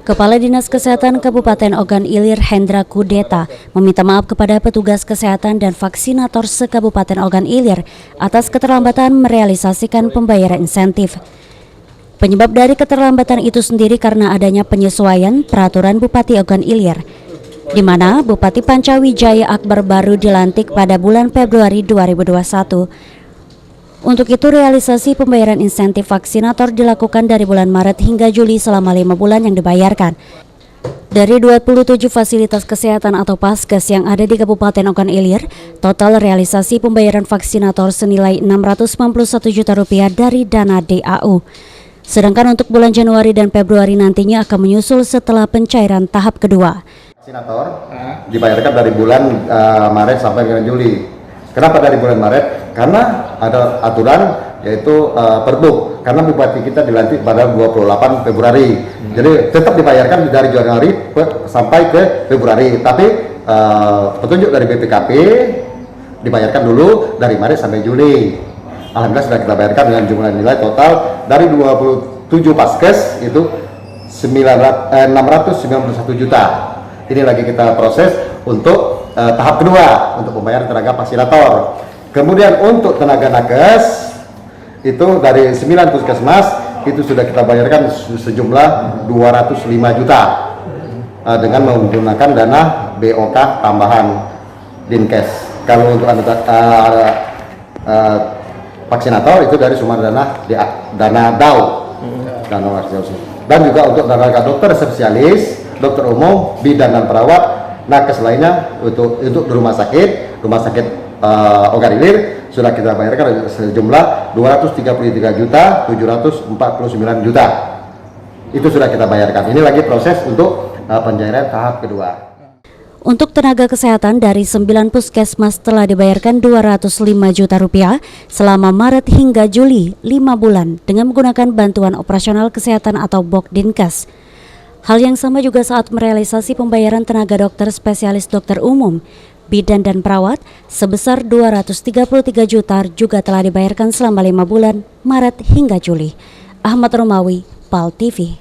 Kepala Dinas Kesehatan Kabupaten Ogan Ilir Hendra Kudeta meminta maaf kepada petugas kesehatan dan vaksinator se-Kabupaten Ogan Ilir atas keterlambatan merealisasikan pembayaran insentif. Penyebab dari keterlambatan itu sendiri karena adanya penyesuaian peraturan Bupati Ogan Ilir, di mana Bupati Pancawijaya Akbar baru dilantik pada bulan Februari 2021. Untuk itu, realisasi pembayaran insentif vaksinator dilakukan dari bulan Maret hingga Juli selama 5 bulan yang dibayarkan. Dari 27 fasilitas kesehatan atau Paskes yang ada di Kabupaten Ogan Ilir, total realisasi pembayaran vaksinator senilai Rp691 juta dari dana DAU. Sedangkan untuk bulan Januari dan Februari nantinya akan menyusul setelah pencairan tahap kedua. Vaksinator dibayarkan dari bulan Maret sampai dengan Juli. Kenapa dari bulan Maret? Karena ada aturan yaitu Perbuk, karena Bupati kita dilantik pada 28 Februari. Jadi tetap dibayarkan dari Januari sampai ke Februari. Tapi petunjuk dari BPKP dibayarkan dulu dari Maret sampai Juli. Alhamdulillah sudah kita bayarkan dengan jumlah nilai total dari 27 Paskes itu 691 juta. Ini lagi kita proses untuk tahap kedua untuk pembayaran tenaga vaksinator. Kemudian untuk tenaga nakes itu dari 9 puskesmas itu sudah kita bayarkan sejumlah 205 juta dengan menggunakan dana BOK tambahan Dinkes. Kalau untuk vaksinator itu dari sumber dana DAU dan juga untuk tenaga dokter spesialis, dokter umum, bidan dan perawat nakes lainnya untuk di rumah sakit Ogan Ilir sudah kita bayarkan sejumlah 233.749 juta. Itu sudah kita bayarkan. Ini lagi proses untuk pencairan tahap kedua. Untuk tenaga kesehatan dari 9 puskesmas telah dibayarkan Rp205 juta selama Maret hingga Juli 5 bulan dengan menggunakan bantuan operasional kesehatan atau BOK Dinkes. Hal yang sama juga saat merealisasi pembayaran tenaga dokter spesialis dokter umum, bidan dan perawat sebesar Rp233 juta juga telah dibayarkan selama 5 bulan Maret hingga Juli. Ahmad Romawi, PAL TV.